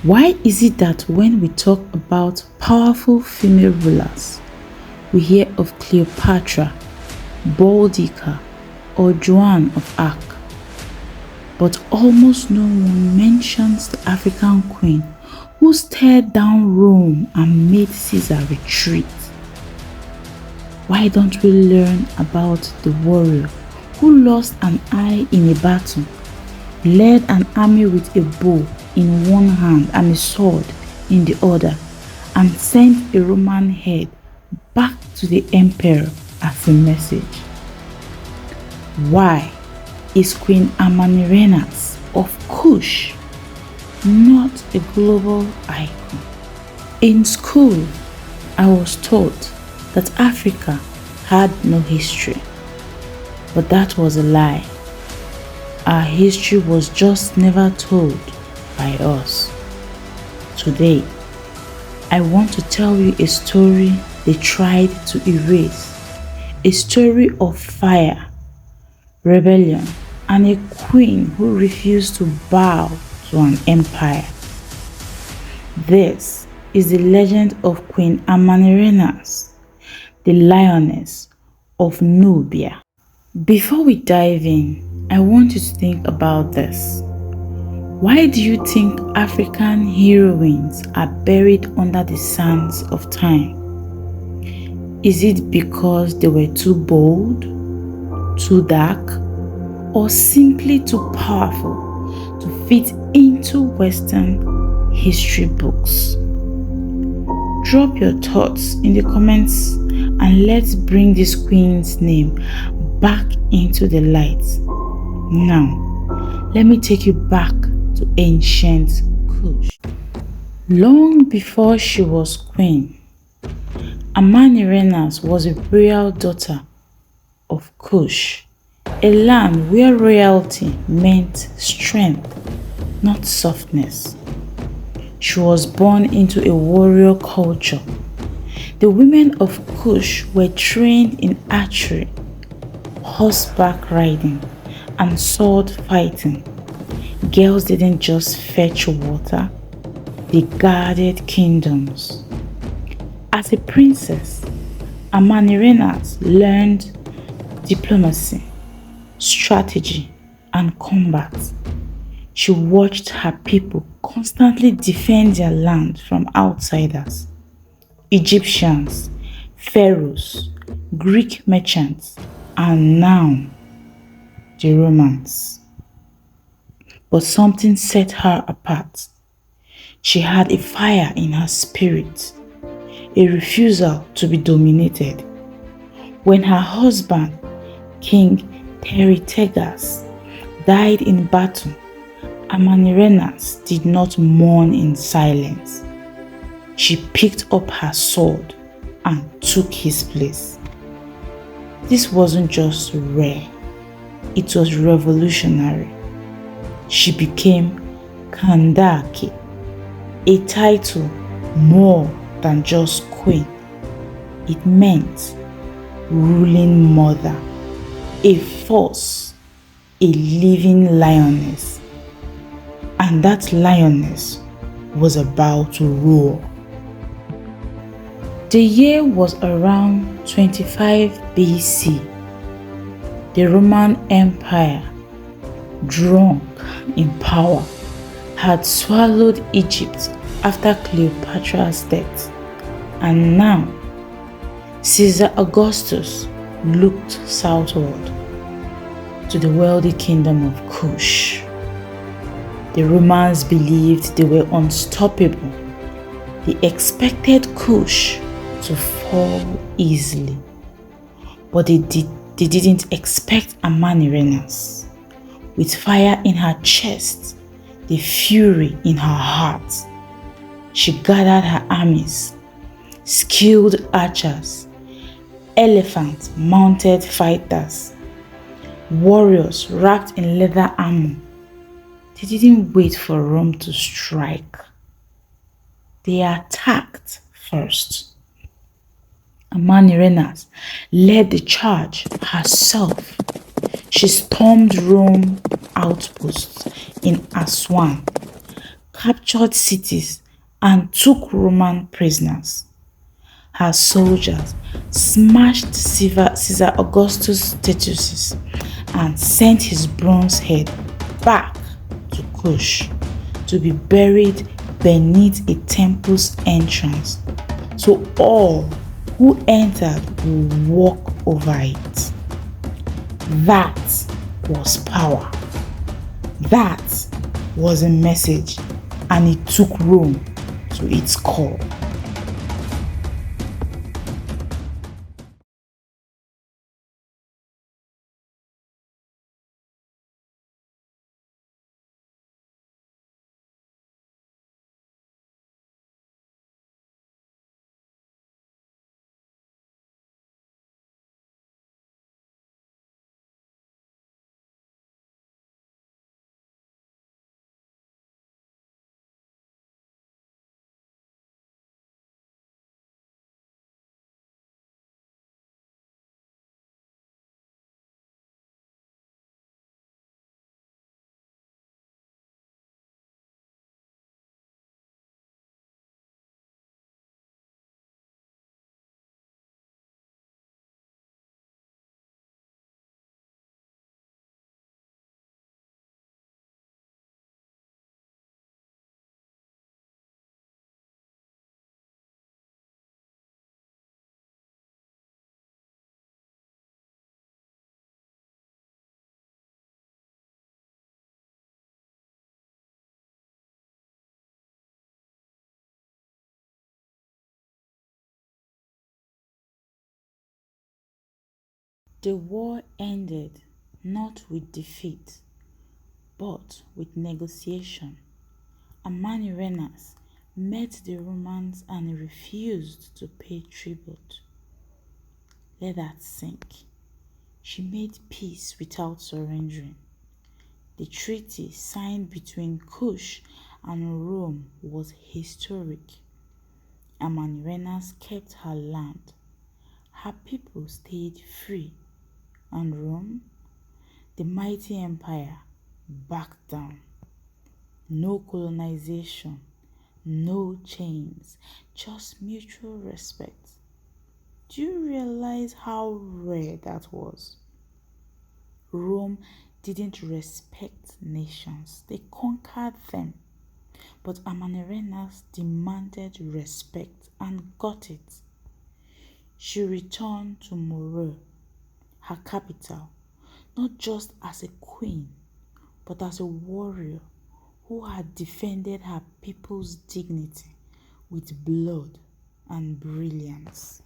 Why is it that when we talk about powerful female rulers, we hear of Cleopatra, Boudicca, or Joan of Arc, but almost no one mentions the African queen who stared down Rome and made Caesar retreat? Why don't we learn about the warrior who lost an eye in a battle, led an army with a bow in one hand and a sword in the other, and sent a Roman head back to the emperor as a message? Why is Queen Amanirenas of Kush not a global icon? In school, I was taught that Africa had no history, but that was a lie. Our history was just never told by us. Today, I want to tell you a story they tried to erase, a story of fire, rebellion, and a queen who refused to bow to an empire. This is the legend of Queen Amanirenas, the lioness of Nubia. Before we dive in, I want you to think about this. Why do you think African heroines are buried under the sands of time? Is it because they were too bold, too dark, or simply too powerful to fit into Western history books? Drop your thoughts in the comments and let's bring this queen's name back into the light. Now, let me take you back to ancient Kush. Long before she was queen, Amanirenas was a royal daughter of Kush, a land where royalty meant strength, not softness. She was born into a warrior culture. The women of Kush were trained in archery, horseback riding, and sword fighting. Girls didn't just fetch water, they guarded kingdoms. As a princess, Amanirenas learned diplomacy, strategy, and combat. She watched her people constantly defend their land from outsiders. Egyptians, pharaohs, Greek merchants, and now the Romans. But something set her apart. She had a fire in her spirit, a refusal to be dominated. When her husband, King Teritegas, died in battle, Amanirenas did not mourn in silence. She picked up her sword and took his place. This wasn't just rare, it was revolutionary. She became Kandaki, a title more than just queen. It meant ruling mother, a force, a living lioness. And that lioness was about to roar. The year was around 25 BC. The Roman Empire, drunk in power, had swallowed Egypt after Cleopatra's death, and now Caesar Augustus looked southward to the wealthy kingdom of Kush. The Romans believed they were unstoppable. They expected Kush to fall easily, but they didn't expect Amanirenas. With fire in her chest, the fury in her heart, she gathered her armies, skilled archers, elephant-mounted fighters, warriors wrapped in leather armor. They didn't wait for Rome to strike. They attacked first. Amanirenas led the charge herself. She stormed Rome outposts in Aswan, captured cities, and took Roman prisoners. Her soldiers smashed Caesar Augustus' statues and sent his bronze head back to Kush to be buried beneath a temple's entrance, so all who entered will walk over it. That was power. That was a message, and it took Rome to its core. The war ended not with defeat, but with negotiation. Amanirenas met the Romans and refused to pay tribute. Let that sink. She made peace without surrendering. The treaty signed between Kush and Rome was historic. Amanirenas kept her land. Her people stayed free, and Rome, the mighty empire, backed down. No colonization, no chains, just mutual respect. Do you realize how rare that was? Rome didn't respect nations, they conquered them. But Amanirenas demanded respect and got it. She returned to Moro, her capital, not just as a queen, but as a warrior who had defended her people's dignity with blood and brilliance.